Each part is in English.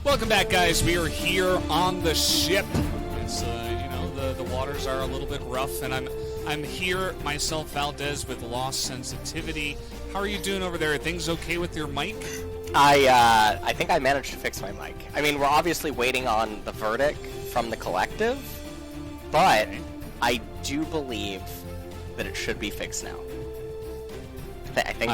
Welcome back, guys. We are here on the ship. It's the waters are a little bit rough, and I'm here myself, Valdez, with lost sensitivity. How are you doing over there? Are things okay with your mic? I think I managed to fix my mic. I mean, we're obviously waiting on the verdict from the collective, but I do believe that it should be fixed now. I think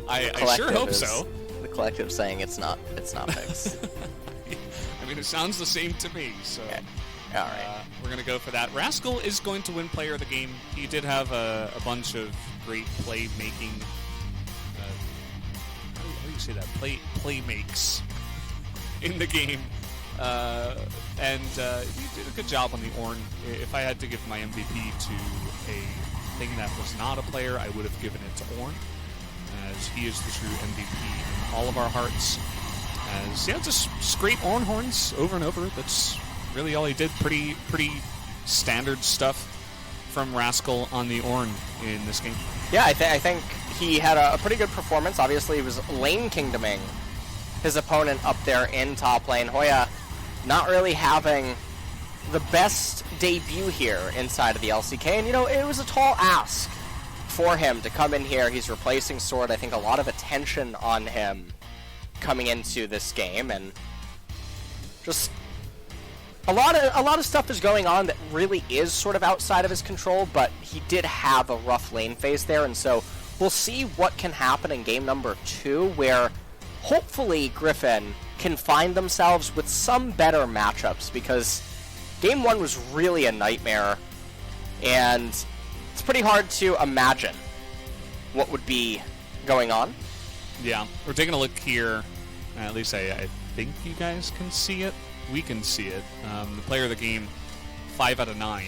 I sure hope so. The collective saying it's not fixed. I mean, it sounds the same to me, so okay. All right. We're going to go for that. Rascal is going to win player of the game. He did have a bunch of great play-making... how do you say that? Play makes in the game. And he did a good job on the Ornn. If I had to give my MVP to a thing that was not a player, I would have given it to Ornn, as he is the true MVP in all of our hearts. As, yeah, just scrape Ornn horns over and over. That's really all he did. Pretty standard stuff from Rascal on the Ornn in this game. Yeah, I think he had a pretty good performance. Obviously, he was lane kingdoming his opponent up there in top lane. Hoya not really having the best debut here inside of the LCK. And, it was a tall ask for him to come in here. He's replacing Sword. I think a lot of attention on him coming into this game, and just a lot of stuff is going on that really is sort of outside of his control, but he did have a rough lane phase there, and so we'll see what can happen in game number 2, where hopefully Griffin can find themselves with some better matchups, because game 1 was really a nightmare, and it's pretty hard to imagine what would be going on. Yeah, we're taking a look here. At least I think you guys can see it. We can see it. The player of the game, 5 out of 9,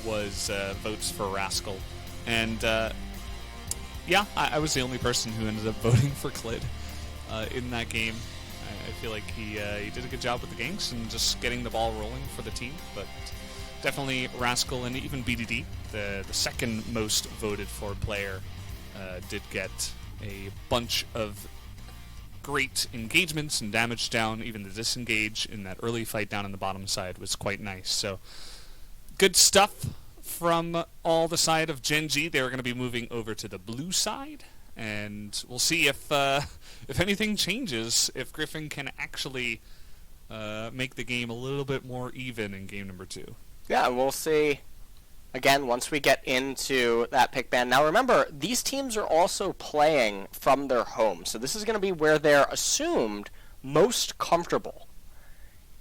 was votes for Rascal. And, yeah, I was the only person who ended up voting for Clid in that game. I feel like he did a good job with the ganks and just getting the ball rolling for the team. But definitely Rascal and even BDD, the second most voted for player, did get a bunch of great engagements and damage down. Even the disengage in that early fight down on the bottom side was quite nice. So good stuff from all the side of Gen.G. They're going to be moving over to the blue side, and we'll see if anything changes, if Griffin can actually make the game a little bit more even in game number 2. Yeah, we'll see. Again, once we get into that pick ban. Now remember, these teams are also playing from their homes, so this is going to be where they're assumed most comfortable.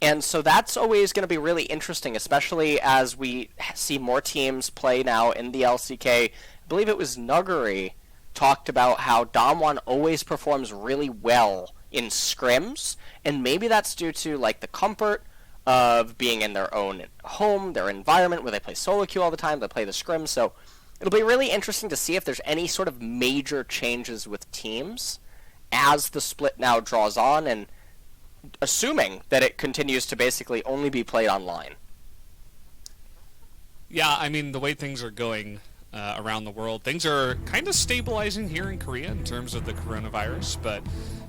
And so that's always going to be really interesting, especially as we see more teams play now in the LCK. I believe it was Nuggery talked about how Damwon always performs really well in scrims, and maybe that's due to like the comfort of being in their own home, their environment, where they play solo queue all the time, they play the scrim. So it'll be really interesting to see if there's any sort of major changes with teams as the split now draws on, and assuming that it continues to basically only be played online. Yeah, I mean, the way things are going around the world, things are kind of stabilizing here in Korea in terms of the coronavirus, but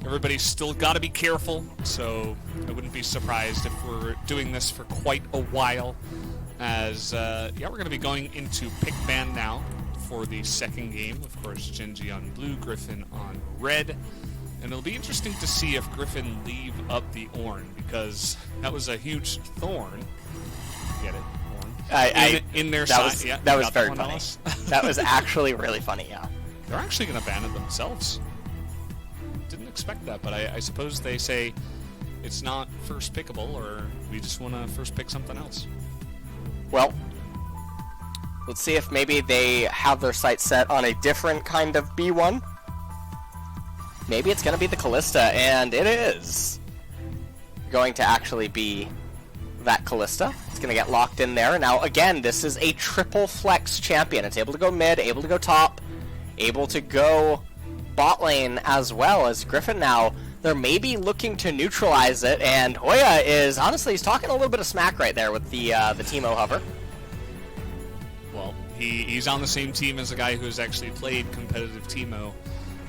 everybody's still got to be careful, so I wouldn't be surprised if we're doing this for quite a while, as, yeah, we're going to be going into pick ban now for the second game. Of course, Gen.G on blue, Griffin on red, and it'll be interesting to see if Griffin leave up the Ornn, because that was a huge thorn. Get it? In their side. Yeah, that was very funny. That was actually really funny, yeah. They're actually going to ban it themselves. Didn't expect that, but I suppose they say it's not first pickable, or we just want to first pick something else. Well, let's see if maybe they have their sights set on a different kind of B1. Maybe it's going to be the Kalista, and it is going to actually be that Kalista. It's going to get locked in there. Now, again, this is a triple flex champion. It's able to go mid, able to go top, able to go bot lane as well. As Griffin now, they're maybe looking to neutralize it, and Hoya is, honestly, he's talking a little bit of smack right there with the Teemo hover. Well, he's on the same team as a guy who's actually played competitive Teemo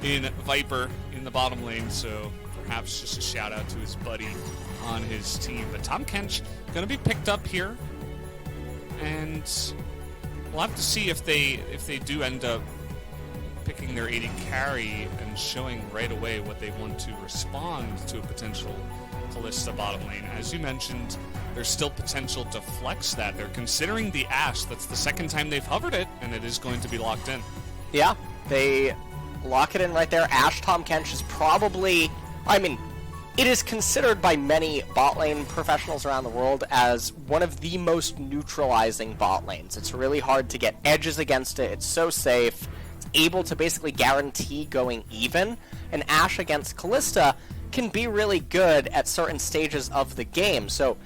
in Viper in the bottom lane, so perhaps just a shout out to his buddy on his team. But Tahm Kench going to be picked up here, and we'll have to see if they do end up picking their AD carry and showing right away what they want to respond to a potential Kalista bottom lane. As you mentioned, there's still potential to flex that. They're considering the Ashe. That's the second time they've hovered it, and it is going to be locked in. Yeah, they lock it in right there. Ashe Tahm Kench is probably, I mean, it is considered by many bot lane professionals around the world as one of the most neutralizing bot lanes. It's really hard to get edges against it. It's so safe. It's able to basically guarantee going even. And Ashe against Kalista can be really good at certain stages of the game. So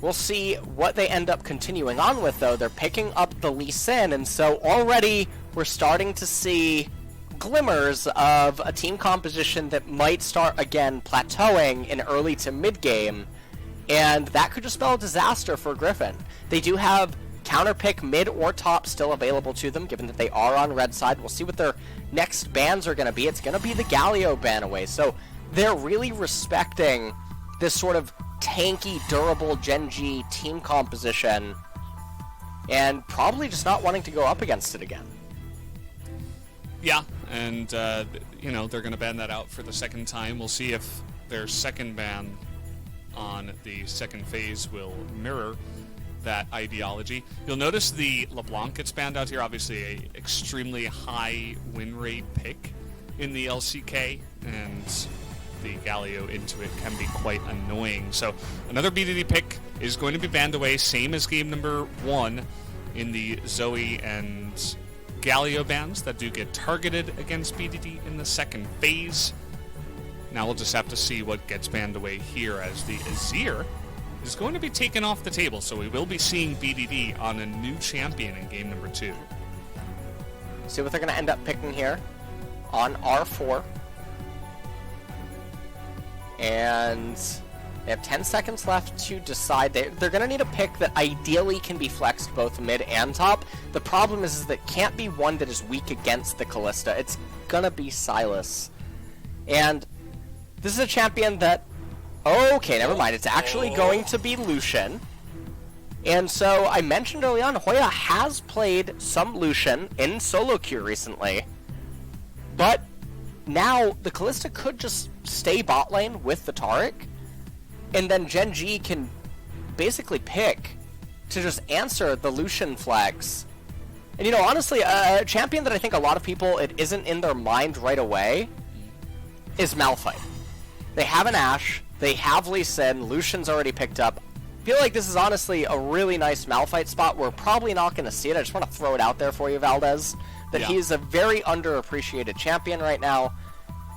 we'll see what they end up continuing on with, though. They're picking up the Lee Sin, and so already we're starting to see glimmers of a team composition that might start again plateauing in early to mid game, and that could just spell a disaster for Griffin. They do have counter pick mid or top still available to them, given that they are on red side. We'll see what their next bans are going to be. It's going to be the Galio ban away, so they're really respecting this sort of tanky, durable Gen.G team composition, and probably just not wanting to go up against it again. Yeah, and they're going to ban that out for the second time. We'll see if their second ban on the second phase will mirror that ideology. You'll notice the LeBlanc gets banned out here. Obviously, a extremely high win rate pick in the LCK, and the Galio into it can be quite annoying. So another BDD pick is going to be banned away, same as game number 1 in the Zoe and Galio bans that do get targeted against BDD in the second phase. Now we'll just have to see what gets banned away here, as the Azir is going to be taken off the table, so we will be seeing BDD on a new champion in game number 2. See what they're going to end up picking here on R4. And they have 10 seconds left to decide. They're going to need a pick that ideally can be flexed both mid and top. The problem is that it can't be one that is weak against the Kalista. It's going to be Sylas. And this is a champion that... Okay, never mind. It's actually going to be Lucian. And so I mentioned early on, Hoya has played some Lucian in solo queue recently. But now the Kalista could just stay bot lane with the Taric, and then Gen.G can basically pick to just answer the Lucian flags. And honestly, a champion that I think a lot of people, it isn't in their mind right away, is Malphite. They have an Ashe, they have Lee Sin, Lucian's already picked up. I feel like this is honestly a really nice Malphite spot. We're probably not going to see it. I just want to throw it out there for you, Valdez, that he's a very underappreciated champion right now.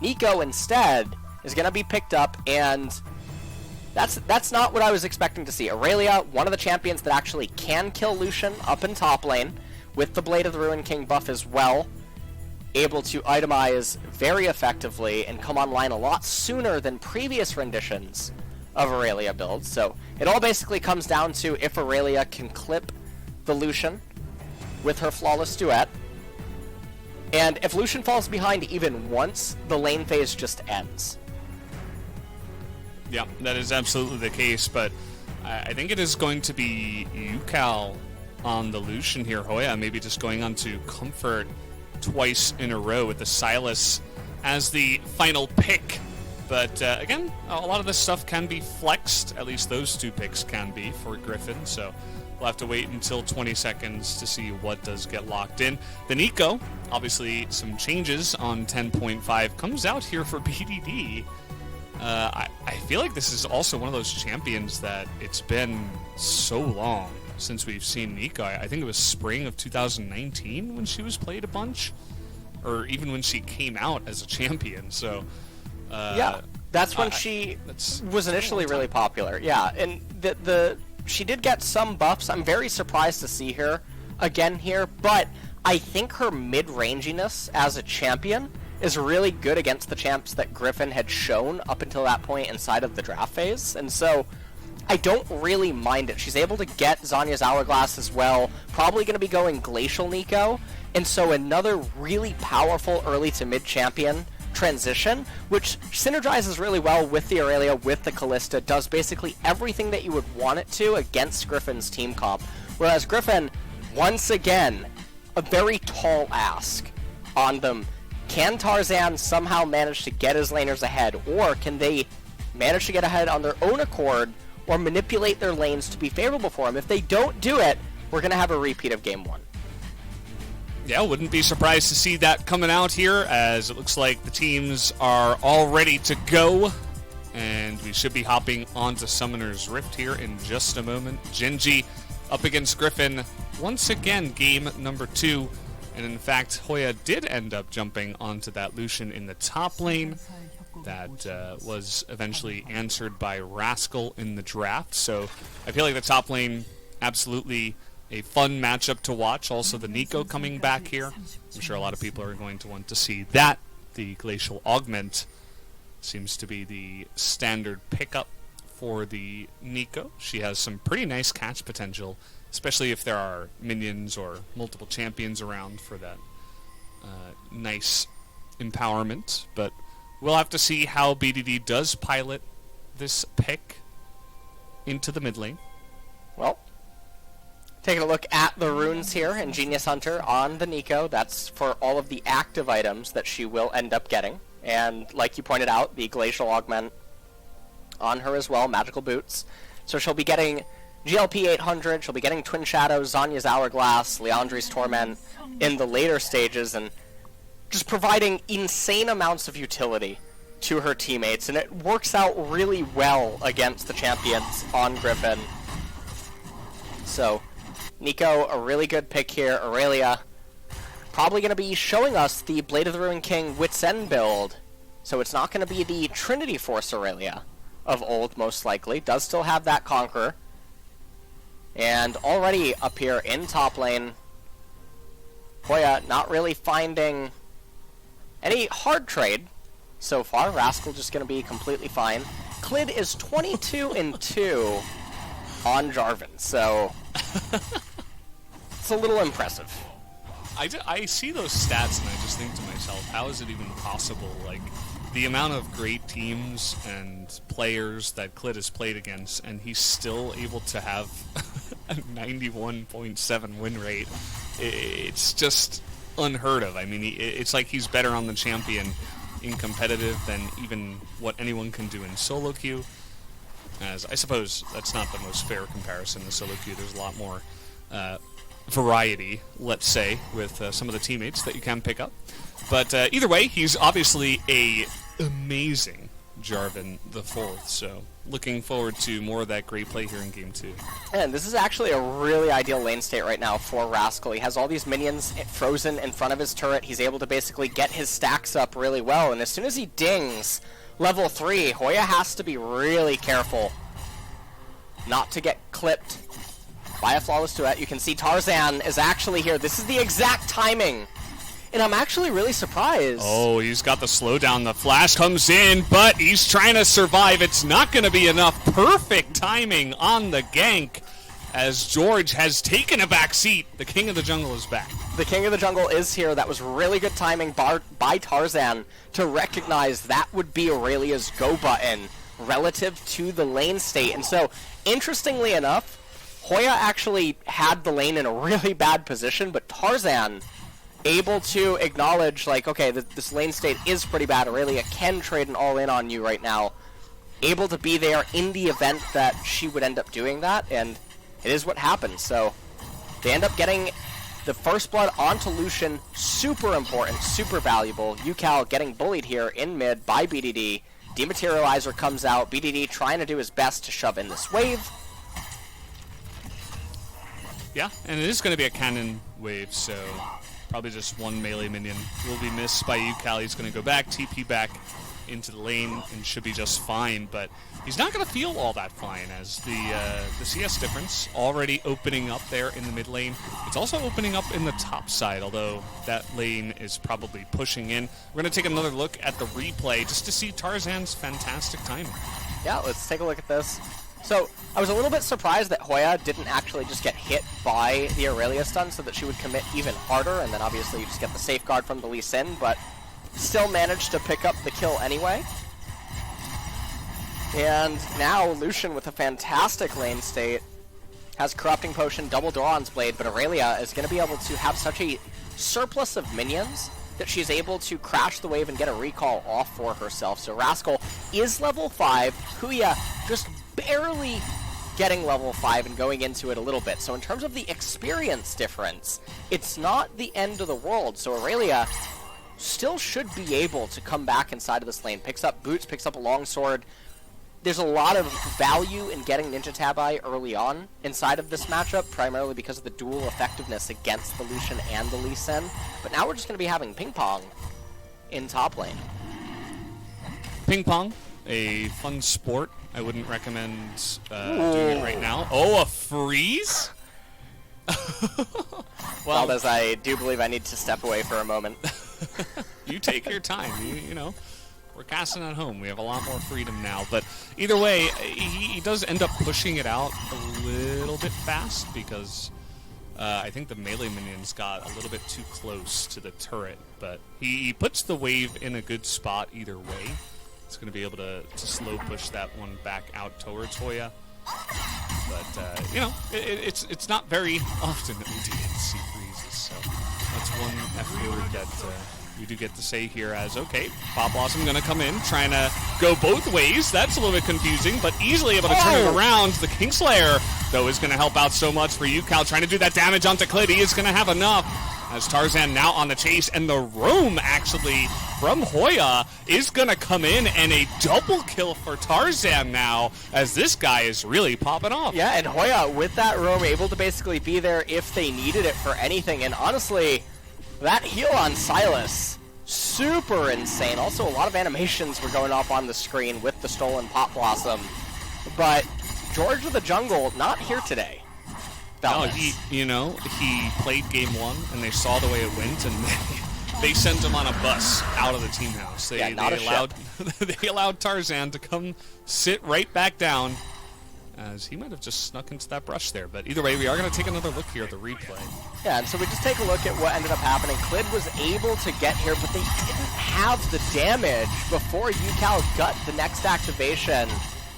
Nico, instead, is going to be picked up, and that's not what I was expecting to see. Aurelia, one of the champions that actually can kill Lucian up in top lane, with the Blade of the Ruined King buff as well, able to itemize very effectively and come online a lot sooner than previous renditions of Aurelia builds. So it all basically comes down to if Aurelia can clip the Lucian with her flawless duet. And if Lucian falls behind even once, the lane phase just ends. Yeah, that is absolutely the case, but I think it is going to be Yukal on the Lucian here. Hoya maybe just going on to Comfort twice in a row with the Sylas as the final pick. But again, a lot of this stuff can be flexed, at least those two picks can be for Griffin, so we'll have to wait until 20 seconds to see what does get locked in. The Nico, obviously some changes on 10.5, comes out here for BDD. I feel like this is also one of those champions that it's been so long since we've seen Nico. I think it was spring of 2019 when she was played a bunch, or even when she came out as a champion, so... yeah, that's when she was initially really popular. Yeah, and she did get some buffs. I'm very surprised to see her again here, but I think her mid-ranginess as a champion is really good against the champs that Griffin had shown up until that point inside of the draft phase, and so I don't really mind it. She's able to get Zanya's Hourglass as well, probably going to be going Glacial Nico, and so another really powerful early to mid champion transition, which synergizes really well with the Aurelia, with the Kalista, does basically everything that you would want it to against Griffin's team comp. Whereas Griffin, once again, a very tall ask on them. Can Tarzan somehow manage to get his laners ahead, or can they manage to get ahead on their own accord, or manipulate their lanes to be favorable for him? If they don't do it, we're going to have a repeat of Game 1. Yeah, wouldn't be surprised to see that coming out here, as it looks like the teams are all ready to go. And we should be hopping onto Summoner's Rift here in just a moment. Gen.G up against Griffin once again, game number 2. And in fact, Hoya did end up jumping onto that Lucian in the top lane. That was eventually answered by Rascal in the draft. So I feel like the top lane, absolutely a fun matchup to watch. Also, the Nico coming back here. I'm sure a lot of people are going to want to see that. The Glacial Augment seems to be the standard pickup for the Nico. She has some pretty nice catch potential, especially if there are minions or multiple champions around for that nice empowerment. But we'll have to see how BDD does pilot this pick into the mid lane. Well, taking a look at the runes here in Genius Hunter on the Nico, that's for all of the active items that she will end up getting. And like you pointed out, the Glacial Augment on her as well, Magical Boots. So she'll be getting GLP 800, she'll be getting Twin Shadows, Zanya's Hourglass, Leandri's Torment in the later stages, and just providing insane amounts of utility to her teammates. And it works out really well against the champions on Griffin. So Nico, a really good pick here. Aurelia, probably going to be showing us the Blade of the Ruined King Wit's End build. So it's not going to be the Trinity Force Aurelia of old, most likely. Does still have that Conqueror. And already up here in top lane, Hoya not really finding any hard trade so far. Rascal just going to be completely fine. Clid is 22-2 on Jarvan, so it's a little impressive. I see those stats and I just think to myself, how is it even possible? Like, the amount of great teams and players that Clid has played against, and he's still able to have a 91.7 win rate. It's just unheard of. I mean, it's like he's better on the champion in competitive than even what anyone can do in solo queue. As I suppose that's not the most fair comparison. The solo queue, there's a lot more variety, let's say, with some of the teammates that you can pick up. But either way, he's obviously a amazing Jarvan the Fourth, so looking forward to more of that great play here in Game 2. And this is actually a really ideal lane state right now for Rascal. He has all these minions frozen in front of his turret. He's able to basically get his stacks up really well, and as soon as he dings level 3, Hoya has to be really careful not to get clipped by a flawless duet. You can see Tarzan is actually here. This is the exact timing. And I'm actually really surprised. Oh, he's got the slowdown. The flash comes in, but he's trying to survive. It's not going to be enough. Perfect timing on the gank as George has taken a back seat. The King of the Jungle is back. The King of the Jungle is here. That was really good timing by Tarzan to recognize that would be Aurelia's go button relative to the lane state. And so, interestingly enough, Hoya actually had the lane in a really bad position, but Tarzan able to acknowledge, like, okay, this lane state is pretty bad. Aurelia can trade an all-in on you right now. Able to be there in the event that she would end up doing that, and it is what happens. So they end up getting the first blood onto Lucian. Super important, super valuable. UCal getting bullied here in mid by BDD. Dematerializer comes out. BDD trying to do his best to shove in this wave. Yeah, and it is going to be a cannon wave, so probably just one melee minion will be missed by UCal. He's going to go back, TP back into the lane, and should be just fine, but he's not going to feel all that fine, as the CS difference already opening up there in the mid lane. It's also opening up in the top side, although that lane is probably pushing in. We're going to take another look at the replay just to see Tarzan's fantastic timing. Yeah, let's take a look at this. So, I was a little bit surprised that Hoya didn't actually just get hit by the Aurelia stun so that she would commit even harder, and then obviously you just get the safeguard from the Lee Sin, but still managed to pick up the kill anyway. And now Lucian with a fantastic lane state has Corrupting Potion, double Doran's Blade, but Aurelia is going to be able to have such a surplus of minions that she's able to crash the wave and get a recall off for herself. So Rascal is level 5, Huya just barely getting level 5 and going into it a little bit. So in terms of the experience difference, it's not the end of the world. So Aurelia still should be able to come back inside of this lane. Picks up boots, picks up a longsword. There's a lot of value in getting Ninja Tabi early on inside of this matchup, primarily because of the dual effectiveness against the Lucian and the Lee Sin. But now we're just going to be having ping pong in top lane. Ping pong, a fun sport. I wouldn't recommend doing it right now. Oh, a freeze? Well, as I do believe I need to step away for a moment. You take your time, you know. We're casting at home. We have a lot more freedom now. But either way, he does end up pushing it out a little bit fast because I think the melee minions got a little bit too close to the turret. But he puts the wave in a good spot either way. It's going to be able to slow push that one back out towards Hoya. But, you know, it's not very often that we do get to see freezes. So that's one F word that... we do get to say here as, okay, Pop Blossom going to come in, trying to go both ways. That's a little bit confusing, but easily able to turn it around. The Kingslayer, though, is going to help out so much for UCal, trying to do that damage onto Clid. He is going to have enough as Tarzan now on the chase, and the roam, actually, from Hoya is going to come in, and a double kill for Tarzan now, as this guy is really popping off. Yeah, and Hoya, with that roam, able to basically be there if they needed it for anything, and honestly... that heal on Silas, super insane. Also, a lot of animations were going off on the screen with the stolen Pop Blossom. But George of the Jungle, not here today. No, he played game 1, and they saw the way it went, and they sent him on a bus out of the team house. They allowed Tarzan to come sit right back down, as he might have just snuck into that brush there. But either way, we are going to take another look here at the replay. Yeah, and so we just take a look at what ended up happening. Clid was able to get here, but they didn't have the damage before UCal got the next activation.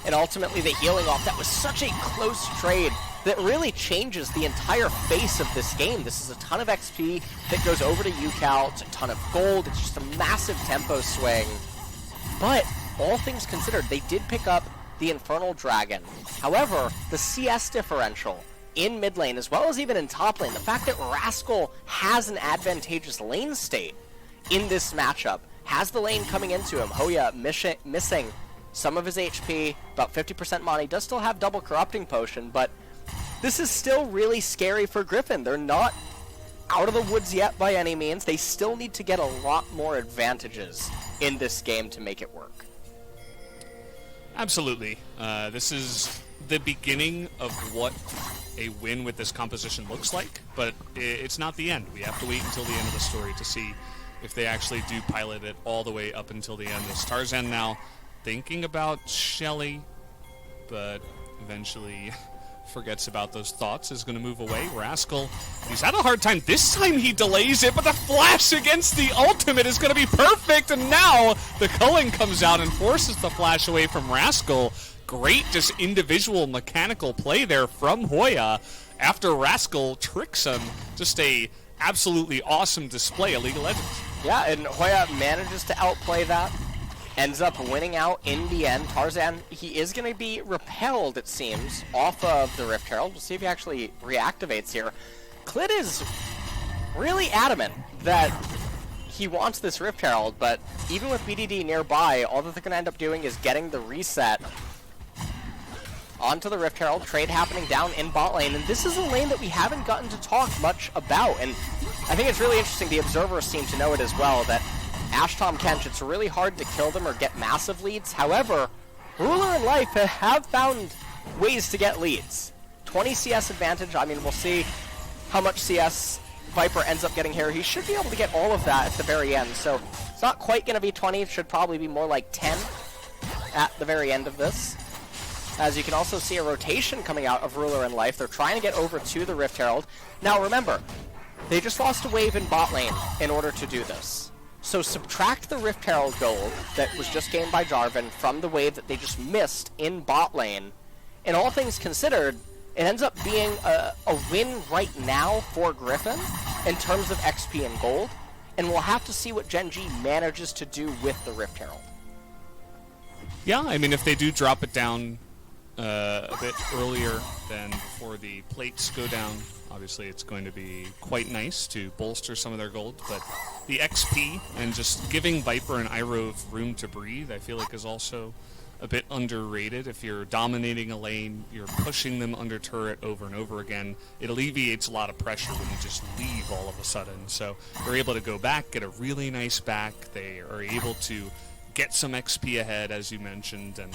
And ultimately the healing off. That was such a close trade that really changes the entire face of this game. This is a ton of XP that goes over to UCal. It's a ton of gold. It's just a massive tempo swing. But all things considered, they did pick up the Infernal Dragon. However, the CS differential in mid lane, as well as even in top lane, the fact that Rascal has an advantageous lane state in this matchup, has the lane coming into him. Hoya missing some of his HP, about 50% Monty, does still have double Corrupting Potion, but this is still really scary for Griffin. They're not out of the woods yet by any means. They still need to get a lot more advantages in this game to make it work. Absolutely. This is the beginning of what a win with this composition looks like, but it's not the end. We have to wait until the end of the story to see if they actually do pilot it all the way up until the end. As Tarzan now thinking about Shelly, but eventually forgets about those thoughts, is going to move away. Rascal, he's had a hard time. This time he delays it, but the flash against the ultimate is going to be perfect, and now the culling comes out and forces the flash away from Rascal. Great just individual mechanical play there from Hoya after Rascal tricks him. Just a absolutely awesome display of League of Legends. Yeah, and Hoya manages to outplay that. Ends up winning out in the end. Tarzan, he is going to be repelled, it seems, off of the Rift Herald. We'll see if he actually reactivates here. Clid is really adamant that he wants this Rift Herald, but even with BDD nearby, all that they're going to end up doing is getting the reset onto the Rift Herald. Trade happening down in bot lane, and this is a lane that we haven't gotten to talk much about, and I think it's really interesting. The observers seem to know it as well, that Ashtom Kench, it's really hard to kill them or get massive leads. However, Ruler and Life have found ways to get leads. 20 CS advantage. I mean, we'll see how much CS Viper ends up getting here. He should be able to get all of that at the very end. So it's not quite going to be 20. It should probably be more like 10 at the very end of this. As you can also see a rotation coming out of Ruler and Life. They're trying to get over to the Rift Herald. Now remember, they just lost a wave in bot lane in order to do this. So subtract the Rift Herald gold that was just gained by Jarvan from the wave that they just missed in bot lane, and all things considered, it ends up being a win right now for Griffin in terms of XP and gold, and we'll have to see what Gen.G manages to do with the Rift Herald. Yeah, I mean, if they do drop it down a bit earlier than before the plates go down, obviously it's going to be quite nice to bolster some of their gold, but the XP and just giving Viper and Iroh room to breathe, I feel like is also a bit underrated. If you're dominating a lane, you're pushing them under turret over and over again, it alleviates a lot of pressure when you just leave all of a sudden. So they're able to go back, get a really nice back, they are able to get some XP ahead, as you mentioned, and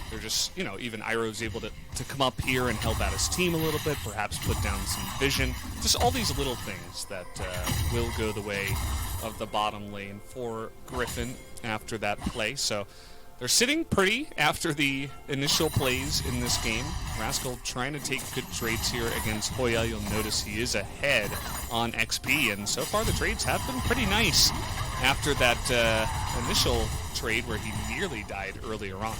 they're just, you know, even Iroh's able to come up here and help out his team a little bit, perhaps put down some vision. Just all these little things that will go the way of the bottom lane for Griffin after that play. So they're sitting pretty after the initial plays in this game. Rascal trying to take good trades here against Hoya. You'll notice he is ahead on XP, and so far the trades have been pretty nice after that initial trade where he nearly died earlier on.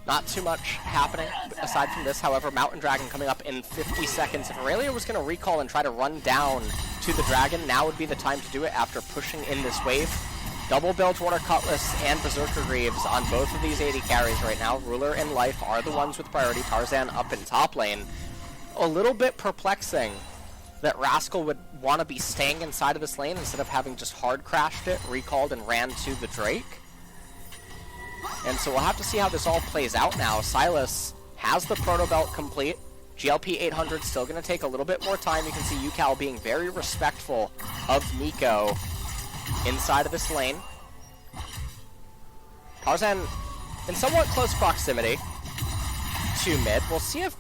Not too much happening aside from this. However, Mountain Dragon coming up in 50 seconds. If Aurelia was going to recall and try to run down to the Dragon, now would be the time to do it after pushing in this wave. Double Bilgewater Cutlass and Berserker Greaves on both of these 80 carries right now. Ruler and Life are the ones with priority. Tarzan up in top lane. A little bit perplexing that Rascal would want to be staying inside of this lane instead of having just hard crashed it, recalled, and ran to the Drake. And so we'll have to see how this all plays out now. Silas has the Proto Belt complete. GLP 800 still going to take a little bit more time. You can see UCal being very respectful of Nico inside of this lane. Tarzan in somewhat close proximity to mid. We'll see if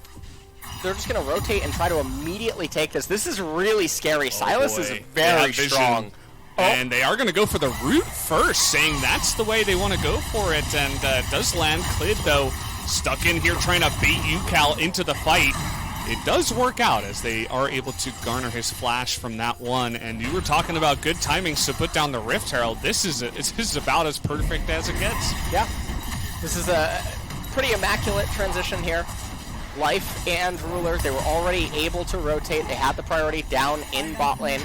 they're just going to rotate and try to immediately take this. This is really scary. Silas is very strong. And they are going to go for the root first, saying that's the way they want to go for it. And it does land. Clid, though, stuck in here trying to bait UCal into the fight. It does work out as they are able to garner his flash from that one. And you were talking about good timings to put down the Rift Herald. This is about as perfect as it gets. Yeah. This is a pretty immaculate transition here. Life and Ruler, they were already able to rotate. They had the priority down in bot lane.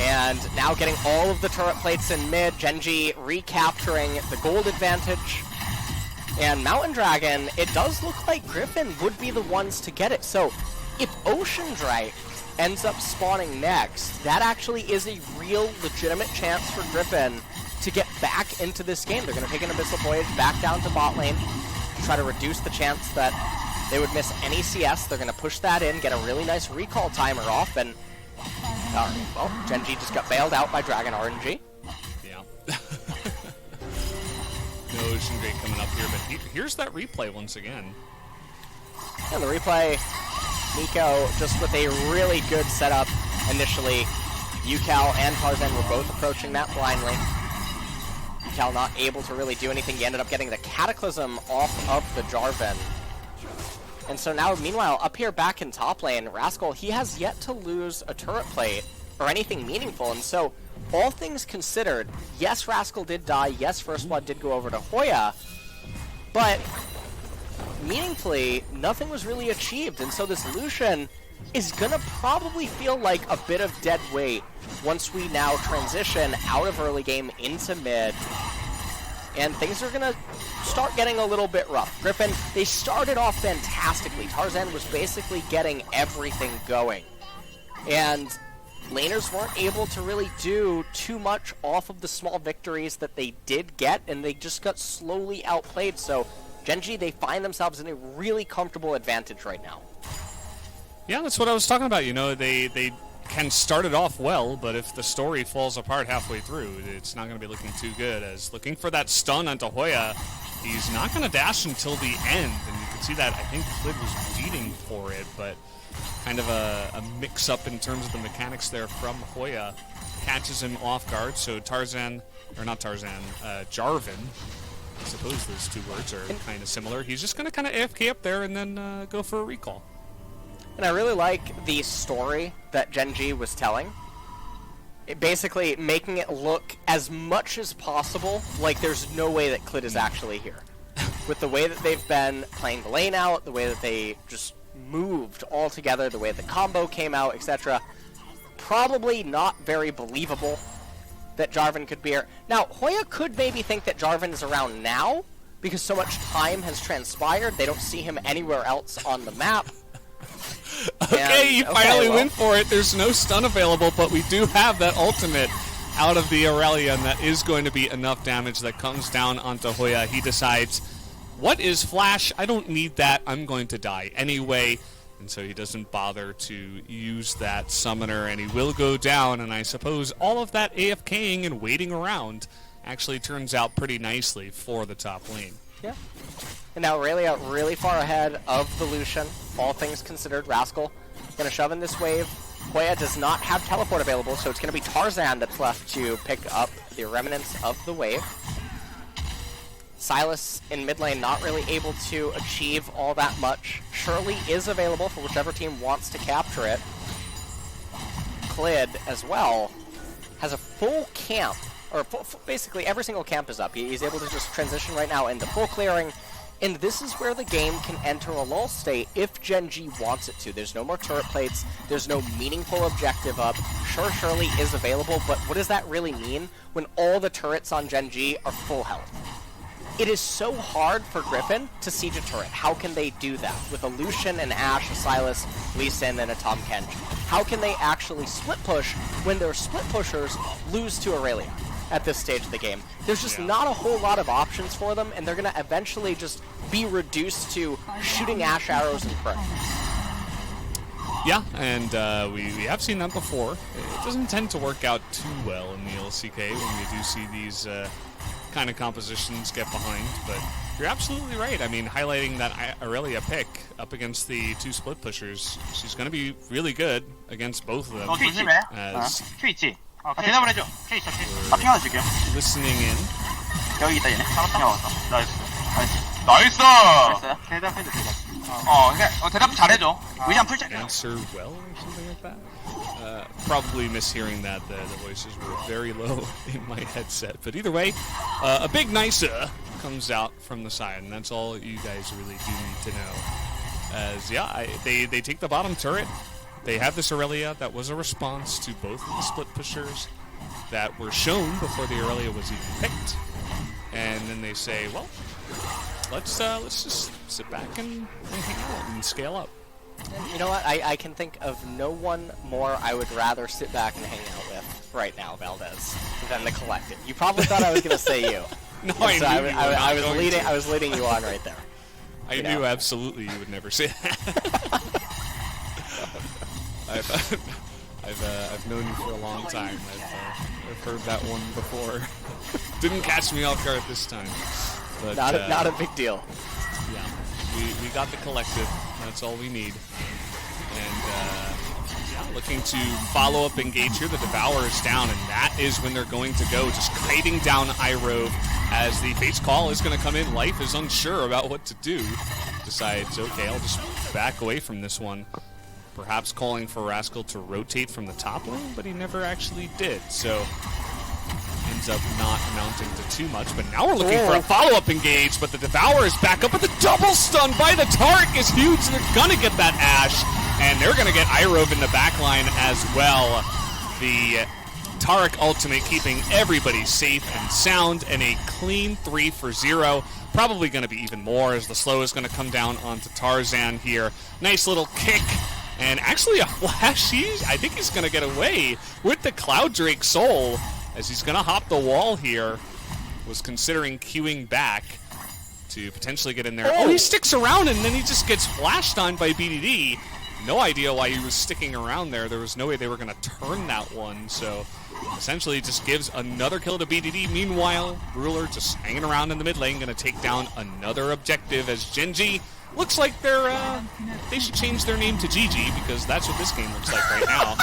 And now getting all of the turret plates in mid, Gen.G recapturing the gold advantage. And Mountain Dragon, it does look like Griffin would be the ones to get it. So if Ocean Drake ends up spawning next, that actually is a real legitimate chance for Griffin to get back into this game. They're going to take an Abyssal Voyage back down to bot lane to try to reduce the chance that they would miss any CS. They're going to push that in, get a really nice recall timer off, and well, Gen.G just got bailed out by Dragon RNG. Yeah. No Ocean Drake coming up here, but here's that replay once again. And the replay, Nico just with a really good setup initially. UCal and Tarzan were both approaching that blindly. UCal not able to really do anything. He ended up getting the Cataclysm off of the Jarvan. And so now, meanwhile, up here back in top lane, Rascal, he has yet to lose a turret plate or anything meaningful. And so, all things considered, yes, Rascal did die. Yes, First Blood did go over to Hoya. But, meaningfully, nothing was really achieved. And so this Lucian is going to probably feel like a bit of dead weight once we now transition out of early game into mid. And things are going to start getting a little bit rough. Griffin, they started off fantastically. Tarzan was basically getting everything going. And laners weren't able to really do too much off of the small victories that they did get, and they just got slowly outplayed. So Gen.G, they find themselves in a really comfortable advantage right now. Yeah, that's what I was talking about. You know, they can start it off well, but if the story falls apart halfway through, it's not going to be looking too good. As looking for that stun onto Hoya, he's not going to dash until the end, and you can see that I think Clid was waiting for it, but kind of a mix-up in terms of the mechanics there from Hoya catches him off guard. So Jarvan, I suppose those two words are kind of similar. He's just going to kind of AFK up there and then go for a recall. And I really like the story that Gen.G was telling. Basically making it look as much as possible like there's no way that Clid is actually here. With the way that they've been playing the lane out, the way that they just moved all together, the way the combo came out, etc. Probably not very believable that Jarvan could be here. Now, Hoya could maybe think that Jarvan is around now, because so much time has transpired, they don't see him anywhere else on the map. Okay, you finally went for it. There's no stun available, but we do have that ultimate out of the Aurelia, and that is going to be enough damage that comes down onto Hoya. He decides, what is Flash? I don't need that. I'm going to die anyway. And so he doesn't bother to use that summoner, and he will go down. And I suppose all of that AFKing and waiting around actually turns out pretty nicely for the top lane. Yeah. And now Aurelia really far ahead of the Lucian, all things considered. Rascal gonna shove in this wave. Hoya does not have teleport available, so it's gonna be Tarzan that's left to pick up the remnants of the wave. Sylas in mid lane not really able to achieve all that much. Shirley is available for whichever team wants to capture it. Clid as well has a full camp, or basically every single camp is up. He's able to just transition right now into full clearing, and this is where the game can enter a lull state if Gen.G wants it to. There's no more turret plates, there's no meaningful objective up. Sure, Shirley is available, but what does that really mean when all the turrets on Gen.G are full health? It is so hard for Griffin to siege a turret. How can they do that with a Lucian, an Ashe, a Sylas, Lee Sin, and a Tahm Kench? How can they actually split push when their split pushers lose to Aurelia at this stage of the game? There's just not a whole lot of options for them, and they're going to eventually just be reduced to shooting Ashe arrows and pray. Yeah, and we have seen that before. It doesn't tend to work out too well in the LCK when we do see these kind of compositions get behind, but you're absolutely right. I mean, highlighting that Aurelia pick up against the two split pushers, she's going to be really good against both of them. As 대답을 해줘. K 있어, K. 핑 하나 줄게요. listening in. 여기 있다, 얘네. 나이스! 대답해줘, 대답. 대답 잘해줘. 의장 풀 Answer well or something like that. Probably mishearing that. The voices were very low in my headset. But either way, a big nice comes out from the side, and that's all you guys really do need to know. As, yeah, they take the bottom turret. They have this Aurelia that was a response to both of the split pushers that were shown before the Aurelia was even picked. And then they say, well, let's just sit back and hang out and scale up. And you know what? I can think of no one more I would rather sit back and hang out with right now, Valdez, than the Collective. You probably thought I was going to say you. No, so I was leading you on right there. I knew absolutely you would never say that. I've known you for a long time. I've heard that one before. Didn't catch me off guard this time. But, not a big deal. Yeah, we got the Collective. That's all we need. And looking to follow up engage here. The Devourer is down, and that is when they're going to go. Just kiting down Iroh as the Fate's Call is going to come in. Life is unsure about what to do. Decides, okay, I'll just back away from this one. Perhaps calling for Rascal to rotate from the top lane, but he never actually did. So ends up not amounting to too much. But now we're looking for a follow-up engage, but the Devourer is back up, but the double stun by the Taric is huge. They're going to get that Ashe, and they're going to get Iroh in the backline as well. The Taric ultimate keeping everybody safe and sound, and a clean 3-for-0. Probably going to be even more as the slow is going to come down onto Tarzan here. Nice little kick. And actually a flash, I think he's going to get away with the Cloud Drake Soul as he's going to hop the wall here. Was considering queuing back to potentially get in there. Oh, he sticks around and then he just gets flashed on by BDD. No idea why he was sticking around there. There was no way they were going to turn that one. So essentially just gives another kill to BDD. Meanwhile, Ruler just hanging around in the mid lane, going to take down another objective as Gen.G looks like they should change their name to GG because that's what this game looks like right now.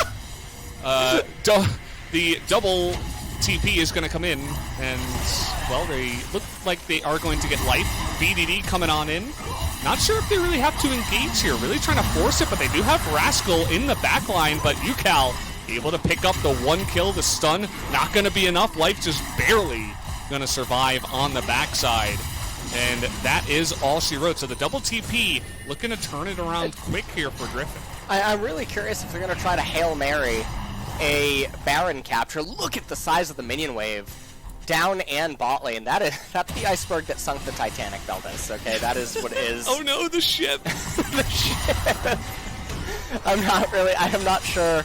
The double TP is going to come in, and, well, they look like they are going to get life. BDD coming on in. Not sure if they really have to engage here. Really trying to force it, but they do have Rascal in the backline. But UCal able to pick up the 1 kill. The stun not going to be enough. Life just barely going to survive on the backside. And that is all she wrote. So the double TP looking to turn it around quick here for Griffin. I'm really curious if they're going to try to Hail Mary a Baron capture. Look at the size of the minion wave. Down and bot lane. That's the iceberg that sunk the Titanic, Valdez. Okay, that is what it is. Oh no, the ship! The ship! I am not sure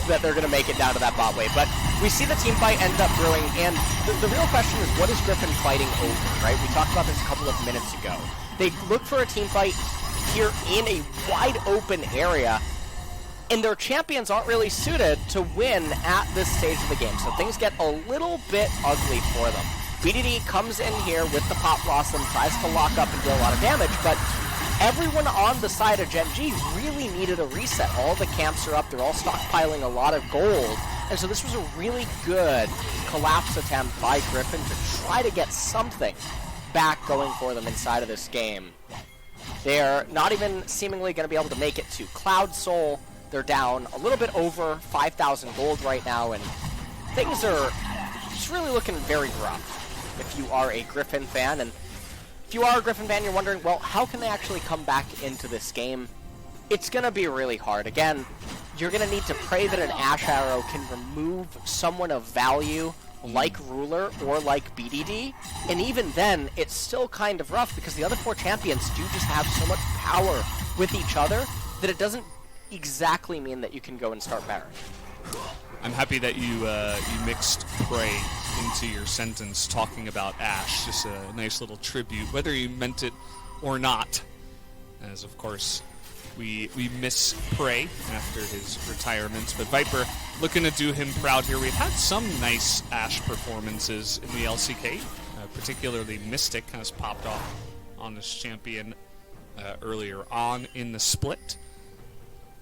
that they're going to make it down to that bot wave, but we see the team fight end up brewing, and the real question is, what is Griffin fighting over, right? We talked about this a couple of minutes ago. They look for a team fight here in a wide open area, and their champions aren't really suited to win at this stage of the game, so things get a little bit ugly for them. BDD comes in here with the Pop Blossom, tries to lock up and do a lot of damage, but everyone on the side of Gen.G really needed a reset. All the camps are up, they're all stockpiling a lot of gold, and so this was a really good collapse attempt by Griffin to try to get something back going for them inside of this game. They're not even seemingly going to be able to make it to Cloud Soul. They're down a little bit over 5,000 gold right now, and things are just really looking very rough if you are a Griffin fan. And if you are a Griffin fan, you're wondering, well, how can they actually come back into this game? It's going to be really hard. Again, you're going to need to pray that an Ash Arrow can remove someone of value like Ruler or like BDD, and even then, it's still kind of rough because the other 4 champions do just have so much power with each other that it doesn't exactly mean that you can go and start Baron. I'm happy that you mixed Prey into your sentence talking about Ash. Just a nice little tribute, whether you meant it or not. As of course, we miss Prey after his retirement, but Viper looking to do him proud here. We've had some nice Ash performances in the LCK, particularly Mystic has popped off on this champion earlier on in the split.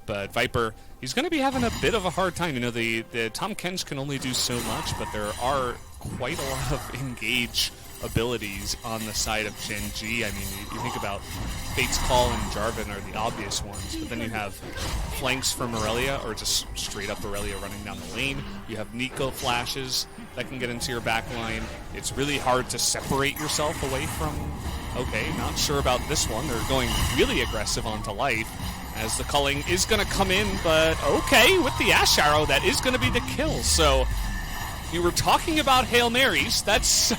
But Viper, he's going to be having a bit of a hard time. You know, the Tom Kench can only do so much, but there are quite a lot of engage abilities on the side of Gen.G. I mean, you think about Fate's Call and Jarvan are the obvious ones, but then you have flanks from Aurelia, or just straight up Aurelia running down the lane. You have Nico flashes that can get into your backline. It's really hard to separate yourself away from, okay, not sure about this one. They're going really aggressive onto Life, as the culling is going to come in, but okay, with the Ash Arrow, that is going to be the kill. So, you were talking about Hail Marys. That's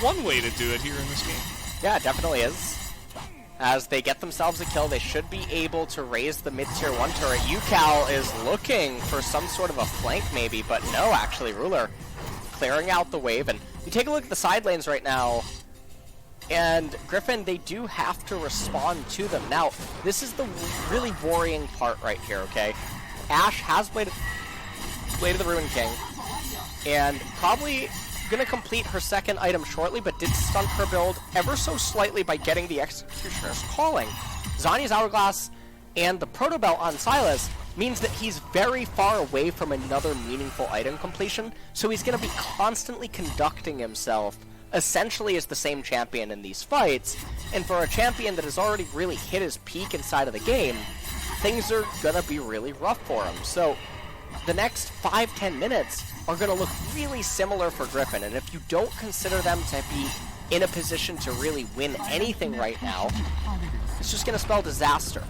one way to do it here in this game. Yeah, it definitely is. As they get themselves a kill, they should be able to raise the mid-tier 1 turret. UCal is looking for some sort of a flank maybe, but no, actually, Ruler clearing out the wave. And you take a look at the side lanes right now, and Griffin, they do have to respond to them. Now, this is the really worrying part right here, okay? Ash has Blade of the Ruined King, and probably going to complete her second item shortly, but did stunt her build ever so slightly by getting the Executioner's Calling. Zhonya's Hourglass and the Proto Belt on Sylas means that he's very far away from another meaningful item completion, so he's going to be constantly conducting himself essentially as the same champion in these fights, and for a champion that has already really hit his peak inside of the game, things are going to be really rough for him. So the next 5-10 minutes are going to look really similar for Griffin, and if you don't consider them to be in a position to really win anything right now, it's just going to spell disaster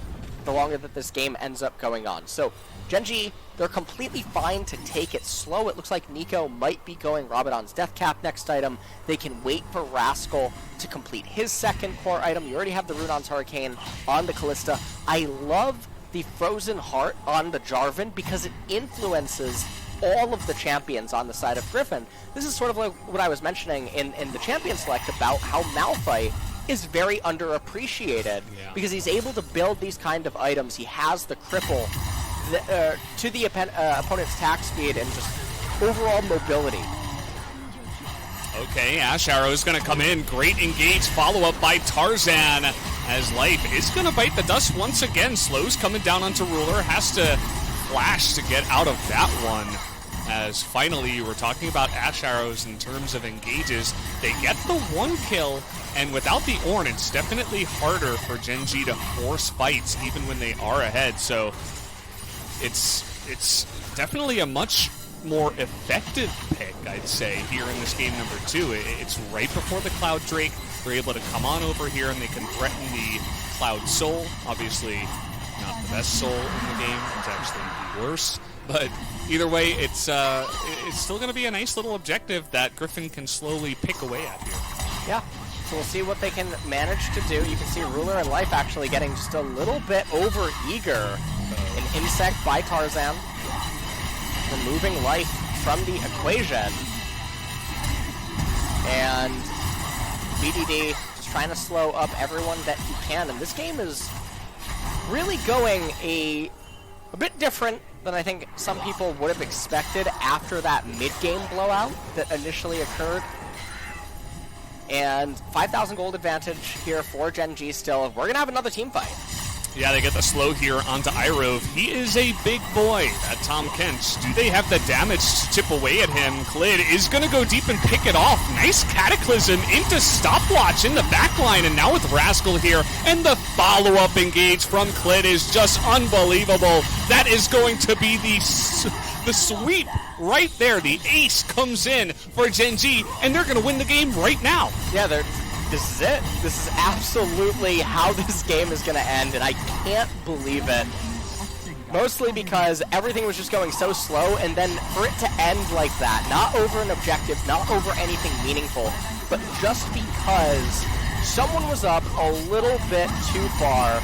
the longer that this game ends up going on. So Gen.G, they're completely fine to take it slow. It looks like Nico might be going Rabadon's Death Cap next item. They can wait for Rascal to complete his second core item. You already have the Rudon's Hurricane on the Callista. I love the Frozen Heart on the Jarvan because it influences all of the champions on the side of Griffin. This is sort of like what I was mentioning in the Champion Select about how Malphite is very underappreciated because he's able to build these kind of items. He has the cripple to the opponent's attack speed and just overall mobility. Okay, Ash Arrow is going to come in. Great engage follow-up by Tarzan as Life is going to bite the dust once again. Slow's coming down onto Ruler. Has to flash to get out of that one. as finally we're talking about Ash Arrows in terms of engages. They get the 1 kill, and without the Ornn, it's definitely harder for Gen.G to force fights even when they are ahead. So it's definitely a much more effective pick, I'd say, here in this game number 2. It's right before the Cloud Drake. They're able to come on over here and they can threaten the Cloud Soul. Obviously, not the best soul in the game. It's actually the worst. But either way, it's still going to be a nice little objective that Griffin can slowly pick away at here. Yeah. So we'll see what they can manage to do. You can see Ruler and Life actually getting just a little bit over-eager. An Insect by Tarzan, removing Life from the equation. And BDD just trying to slow up everyone that he can. And this game is really going a bit different than I think some people would have expected after that mid-game blowout that initially occurred. And 5,000 gold advantage here for Gen.G still. We're going to have another team fight. Yeah, they get the slow here onto Irove. He is a big boy at Tom Kent. Do they have the damage to chip away at him? Clid is going to go deep and pick it off. Nice Cataclysm into Stopwatch in the backline, and now with Rascal here, and the follow-up engage from Clid is just unbelievable. That is going to be the sweep right there. The ace comes in for Gen.G, and they're going to win the game right now. Yeah, this is it. This is absolutely how this game is going to end, and I can't believe it. Mostly because everything was just going so slow, and then for it to end like that, not over an objective, not over anything meaningful, but just because someone was up a little bit too far,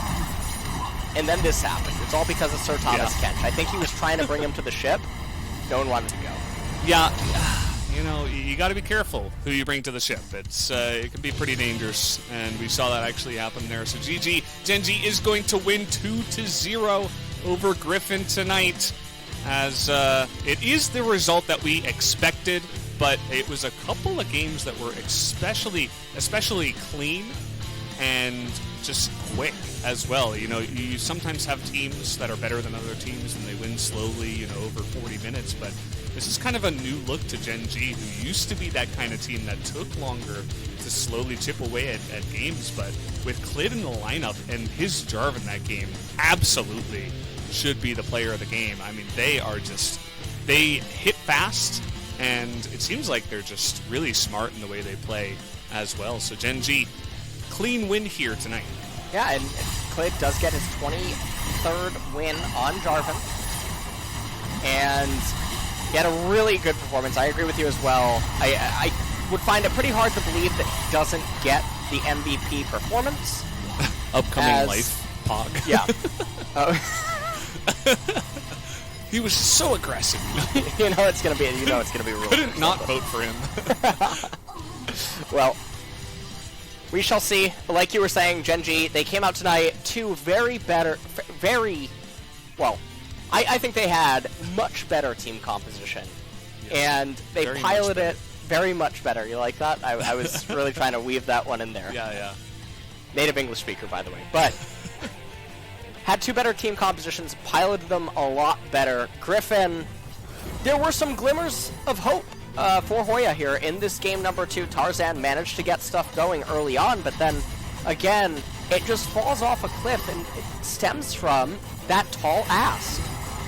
and then this happened. It's all because of Sir Thomas Kench. I think he was trying to bring him to the ship. No one wanted to go. Yeah. You know, you got to be careful who you bring to the ship. It can be pretty dangerous, and we saw that actually happen there. So GG, Gen.G is going to win 2-0 over Griffin tonight, as it is the result that we expected, but it was a couple of games that were especially clean and just quick as well. You know, you sometimes have teams that are better than other teams and they win slowly, you know, over 40 minutes, but this is kind of a new look to Gen.G, who used to be that kind of team that took longer to slowly chip away at games, but with Clid in the lineup and his Jarvan that game, absolutely should be the player of the game. I mean, they hit fast, and it seems like they're just really smart in the way they play as well. So Gen.G, clean win here tonight. Yeah, and Clid does get his 23rd win on Jarvan. And he had a really good performance. I agree with you as well. I would find it pretty hard to believe that he doesn't get the MVP performance. Upcoming Life Pog. Yeah. He was so aggressive. You know it's gonna be real. Couldn't not vote for him. Well, we shall see. Like you were saying, Gen.G, they came out tonight to I think they had much better team composition. Yes. And they piloted it very much better. You like that? I was really trying to weave that one in there. Yeah. Native English speaker, by the way. But had two better team compositions, piloted them a lot better. Griffin, there were some glimmers of hope for Hoya here in this game number 2. Tarzan managed to get stuff going early on, but then, again, it just falls off a cliff, and it stems from that tall ask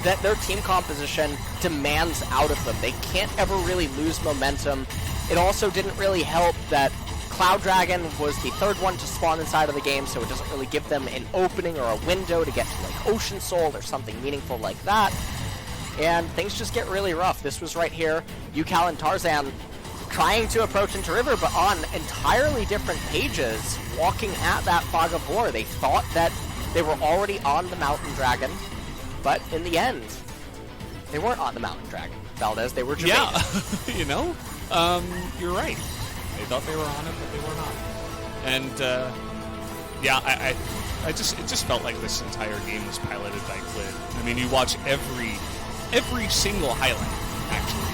that their team composition demands out of them. They can't ever really lose momentum. It also didn't really help that Cloud Dragon was the third one to spawn inside of the game, so it doesn't really give them an opening or a window to get to like Ocean Soul or something meaningful like that. And things just get really rough. This was right here, Yukal and Tarzan trying to approach into River, but on entirely different pages, walking at that Fog of War. They thought that they were already on the Mountain Dragon, but in the end, they weren't on the Mountain Dragon, Valdez. They were Jermaine. Yeah, you know, you're right. They thought they were on it, but they were not. And yeah, it just felt like this entire game was piloted by Clid. I mean, you watch every single highlight, actually.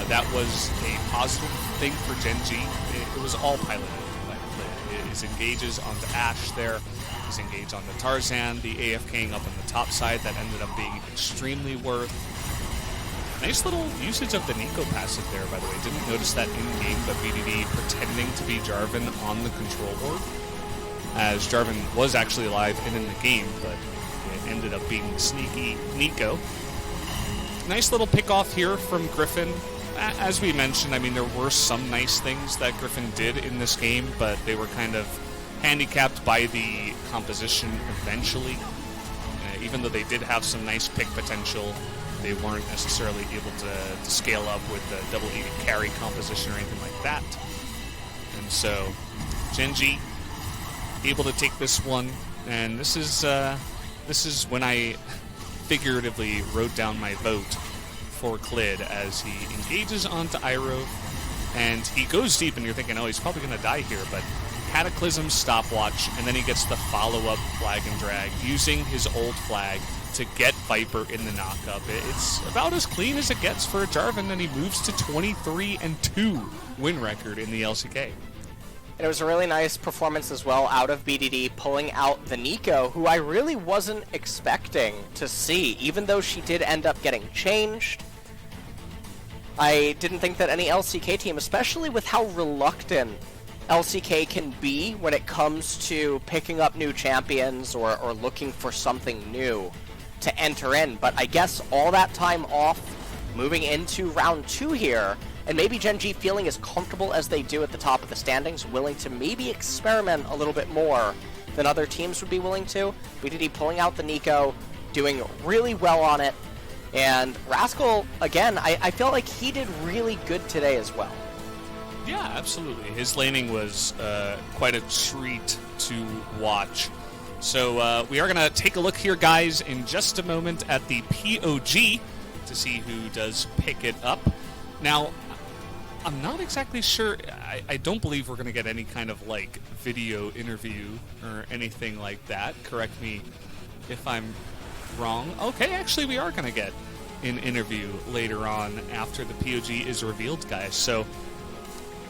That was a positive thing for Gen.G. It was all piloted by Clid. His engages onto Ashe there, his engage onto Tarzan, the AFKing up on the top side that ended up being extremely worth. Nice little usage of the Nico passive there, by the way. Didn't notice that in-game, but BDD pretending to be Jarvan on the control board, as Jarvan was actually alive and in the game, but it ended up being sneaky Nico. Nice little pick-off here from Griffin. As we mentioned, I mean, there were some nice things that Griffin did in this game, but they were kind of handicapped by the composition eventually. Even though they did have some nice pick potential, they weren't necessarily able to scale up with the double E carry composition or anything like that. And so, Gen.G able to take this one, and this is when I figuratively wrote down my vote for Clid, as he engages onto Iroh, and he goes deep, and you're thinking, oh, he's probably going to die here, but Cataclysm stopwatch, and then he gets the follow-up flag and drag, using his old flag to get Viper in the knockup. It's about as clean as it gets for a Jarvan, and he moves to 23-2 win record in the LCK. And it was a really nice performance as well out of BDD, pulling out the Nico, who I really wasn't expecting to see, even though she did end up getting changed. I didn't think that any LCK team, especially with how reluctant LCK can be when it comes to picking up new champions or looking for something new to enter in. But I guess all that time off, moving into round 2 here, and maybe Gen.G feeling as comfortable as they do at the top of the standings, willing to maybe experiment a little bit more than other teams would be willing to. BDD pulling out the Nico, doing really well on it. And Rascal, again, I felt like he did really good today as well. Yeah, absolutely. His laning was quite a treat to watch. So we are going to take a look here, guys, in just a moment at the POG to see who does pick it up. Now, I'm not exactly sure. I don't believe we're going to get any kind of, like, video interview or anything like that. Correct me if I'm wrong. Okay, actually, we are going to get an interview later on after the POG is revealed, guys. So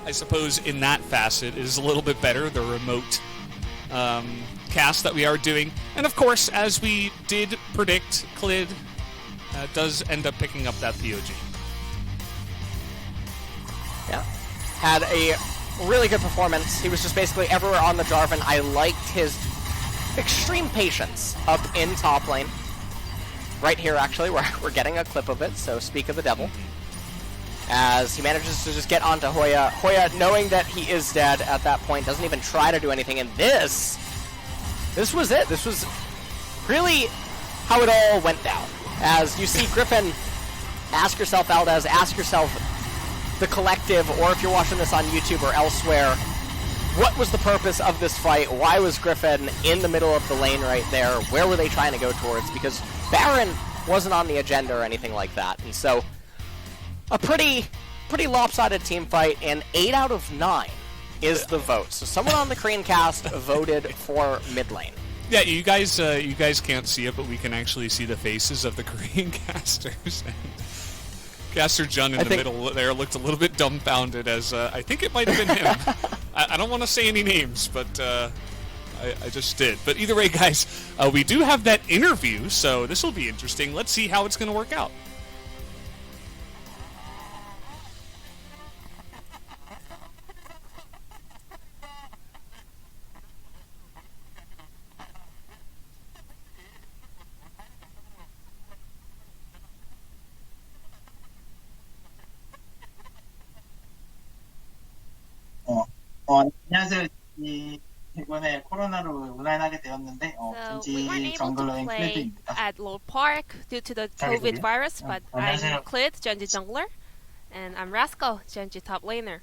I suppose in that facet it is a little bit better, the remote cast that we are doing. And of course, as we did predict, Clid does end up picking up that POG. Yeah. Had a really good performance. He was just basically everywhere on the Jarvan. I liked his extreme patience up in top lane. Right here, actually, we're getting a clip of it, so speak of the devil. As he manages to just get onto Hoya. Hoya, knowing that he is dead at that point, doesn't even try to do anything. And this was it. This was really how it all went down. As you see Griffin, ask yourself, Valdez, ask yourself, the collective, or if you're watching this on YouTube or elsewhere, what was the purpose of this fight? Why was Griffin in the middle of the lane right there? Where were they trying to go towards? Because Baron wasn't on the agenda or anything like that. And so, a pretty lopsided team fight, and 8 out of 9 is the vote. So someone on the Korean cast voted for mid lane. Yeah, you guys can't see it, but we can actually see the faces of the Korean casters. And Caster Jung in the middle there looked a little bit dumbfounded, as I think it might have been him. I don't want to say any names, but I just did. But either way, guys, we do have that interview, so this will be interesting. Let's see how it's going to work out. 안녕하세요. 이번에 코로나로 온라인하게 되었는데 So we weren't 젠지 able to 정글러인 play 클레드입니다. at Lord Park due to the COVID virus, but I'm Clid, Gen.G jungler, and I'm Rascal, Gen.G top laner.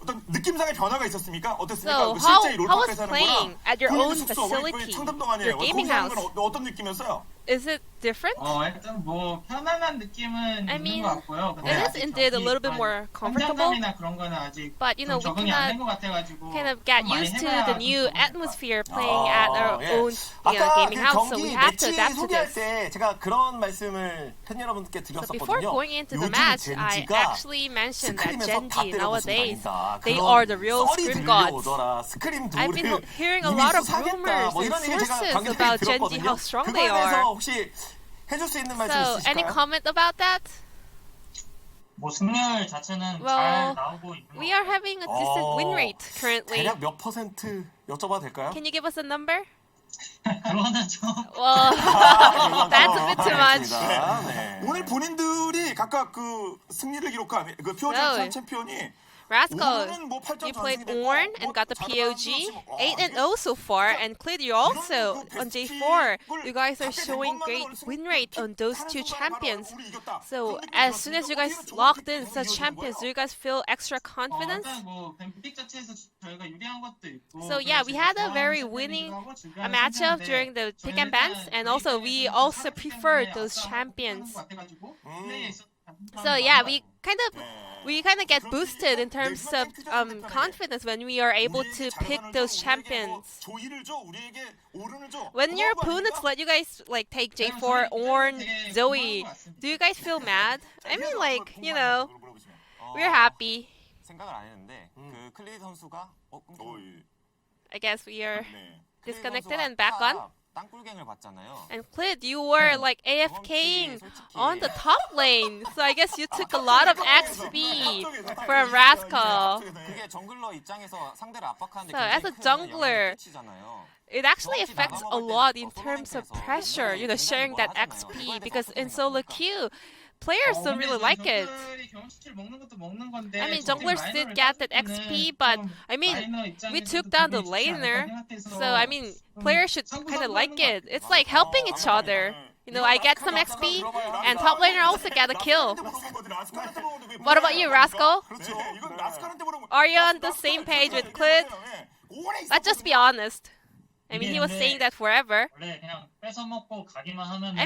어떤 느낌상의 변화가 있었습니까? 어땠습니까? So 실제 how was 롤파크에서 하는 playing 거랑 at your 본인 own 숙소, facility, 우리 창담동 아니에요. your gaming 거기 하는 house? 건 어떤 느낌이었어요? Is it different. 일단 뭐 편안한 느낌은 I 있는 mean, 것 같고요. 근데 it is 아직 indeed a little bit 경기 more comfortable. 현장감이나 그런 거는 아직 But you know, 좀 we 적응이 안 cannot 된 것 같아가지고 kind of get 좀 많이 used to 해봐야 the 좀 new 적응될 것 같아요. atmosphere playing at our 예. own 아까 gaming 그 house, so we 경기 have to 매치 adapt to 소개할 this. 때 제가 그런 말씀을 팬 여러분께 So before 드렸었거든요. going into the 요즘 match, I 젠지가 actually mentioned that 스크림에서 다 Gen.G 때려부수고 nowadays, 다닌다. they 그런 are the real 썰이 scrim gods. 들려오더라. 스크림 I've been 둘을 hearing a 이미 lot of 수사하겠다. rumors 뭐 and 이런 얘기를 제가 sources 관계자에 about Gen.G, 들었거든요. how strong 그거에 they 대해서 are. 혹시 해줄 수 있는 말씀 So, any 있으실까요? comment about that? 뭐 승률 자체는 Well, 잘 나오고 있는 것 We are having a decent win rate currently. 대략 몇 퍼센트 여쭤봐도 될까요? Can you give us a number? 그거는 좀 Well, that's a bit too much. 알겠습니다. 네. 오늘 본인들이 각각 그 승리를 기록한 그 So, POG 챔피언이 Rascal, 오늘은 뭐 8점 you played 전승이 됐고, Ornn 뭐 and got the 자르반 POG, 선수, 8-0 so far, and Clid, you also on J4. You guys are showing great win rate on those two champions. So as soon as you guys locked in such champions, do you guys feel extra confidence? 일단 뭐 뱀픽 자체에서 저희가 유리한 것도 있고. So yeah, we had a very winning matchup during the pick and bans, and also we also preferred those champions. So yeah, we kind of get boosted in terms of confidence when we are able to pick those champions. When your opponents let you guys like take J4, Ornn, Zoe, do you guys feel mad? I mean, like, you know, we're happy. 생각을 안 했는데 그 클리 선수가 I guess we are disconnected and back on. 땅굴갱을 봤잖아요. And Clid, you were like AFKing on the top lane, so I guess you took a lot of XP from Rascal. 그게 정글러 입장에서 상대를 압박하는데 So as a jungler, it actually affects a lot in terms of pressure, you know, sharing that XP, because in solo queue, players don't really like it. I mean, junglers did get that XP, but I mean, we took down the laner, so I mean, players should kind of like it. It's like helping each other. You know, I get some XP, and top laner also get a kill. What about you, Rascal? Are you on the same page with Clid? Let's just be honest. I mean, he was saying that forever. I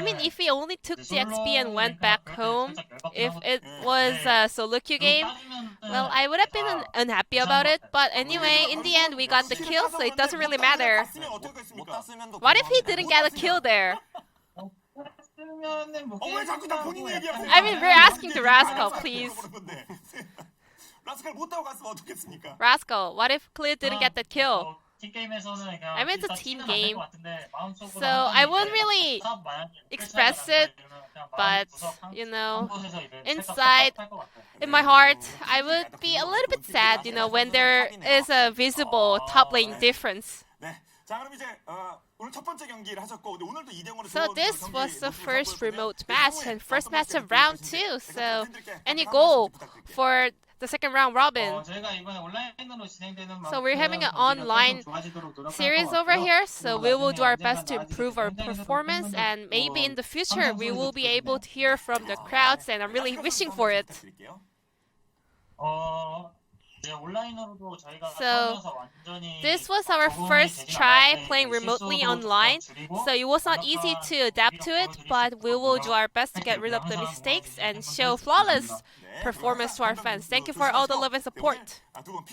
mean, if he only took the XP and went back home, if it was a solo queue game, well, I would have been unhappy about it. But anyway, in the end, we got the kill, so it doesn't really matter. What if he didn't get a kill there? I mean, we're asking the Rascal, please. Rascal, what if Clid didn't get the kill? I mean, it's a team game, so I wouldn't really express it, but, you know, inside, in my heart, I would be a little bit sad, you know, when there is a visible top lane difference. So this was the first remote match and first match of round 2, so any goal for the second round robin. So we're having an online series over here, so we will do our best to improve our performance, and maybe in the future we will be able to hear from the crowds, and I'm really wishing for it. So this was our first try playing remotely online, so it was not easy to adapt to it, but we will do our best to get rid of the mistakes and show flawless performance to our fans. Thank you for all the love and support. So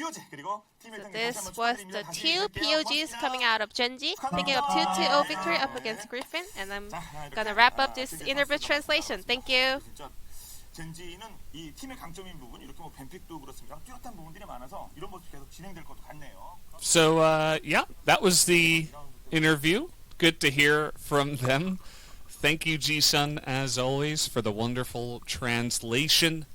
this was the two POGs coming out of Gen.G, picking up 2-0 victory up against Griffin, and I'm gonna wrap up this interview translation. Thank you. 젠지는 이 팀의 강점인 부분 이렇게 뭐 뱀픽도 그렇습니다. 뚜렷한 부분들이 많아서 이런 모습 계속 진행될 것도 같네요. So yeah, that was the interview. Good to hear from them. Thank you, G-Sun, as always, for the wonderful translation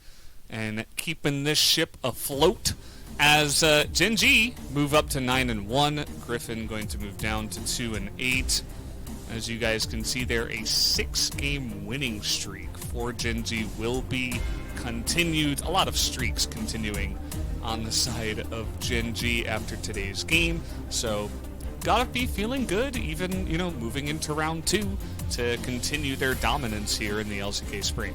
and keeping this ship afloat. As Gen.G move up to 9-1, Griffin going to move down to 2-8. As you guys can see there, a 6-game winning streak for Gen.G will be continued. A lot of streaks continuing on the side of Gen.G after today's game. So gotta be feeling good, even, you know, moving into round 2 to continue their dominance here in the LCK Spring.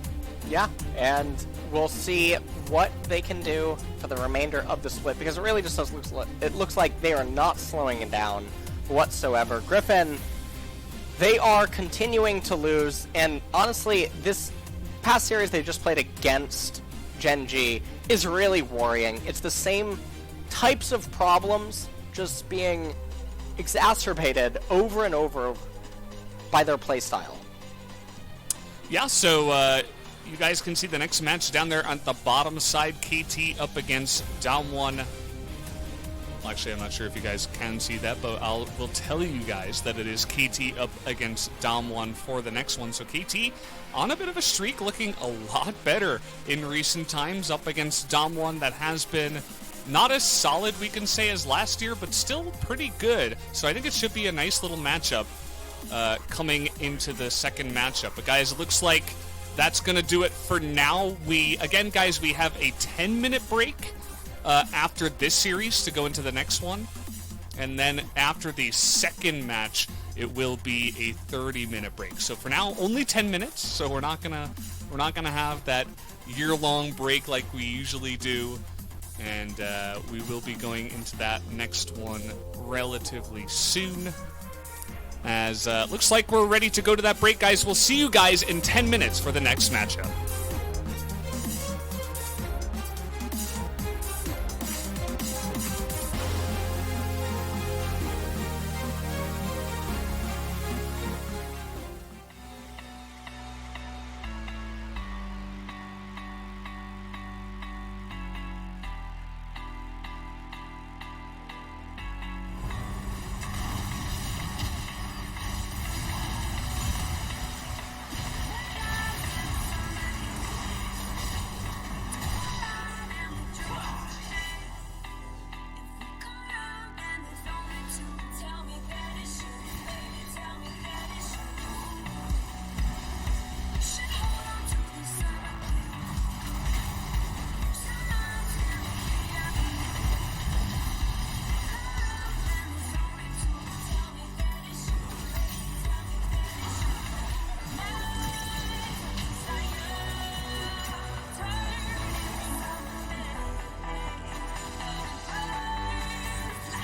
Yeah, and we'll see what they can do for the remainder of the split, because it really just looks like they are not slowing it down whatsoever. Griffin They are continuing to lose, and honestly, this past series they just played against Gen.G is really worrying. It's the same types of problems just being exacerbated over and over by their playstyle. Yeah, so you guys can see the next match down there on the bottom side. KT up against Dom1. Actually, I'm not sure if you guys can see that, but will tell you guys that it is KT up against Dom1 for the next one. So KT on a bit of a streak, looking a lot better in recent times up against Dom1 that has been not as solid, we can say, as last year, but still pretty good. So I think it should be a nice little matchup coming into the second matchup. But guys, it looks like that's going to do it for now. Again, guys, we have a 10-minute break after this series to go into the next one. And then after the second match, it will be a 30-minute break. So for now, only 10 minutes. So we're not gonna have that year-long break like we usually do. And we will be going into that next one relatively soon. As looks like we're ready to go to that break, guys. We'll see you guys in 10 minutes for the next matchup.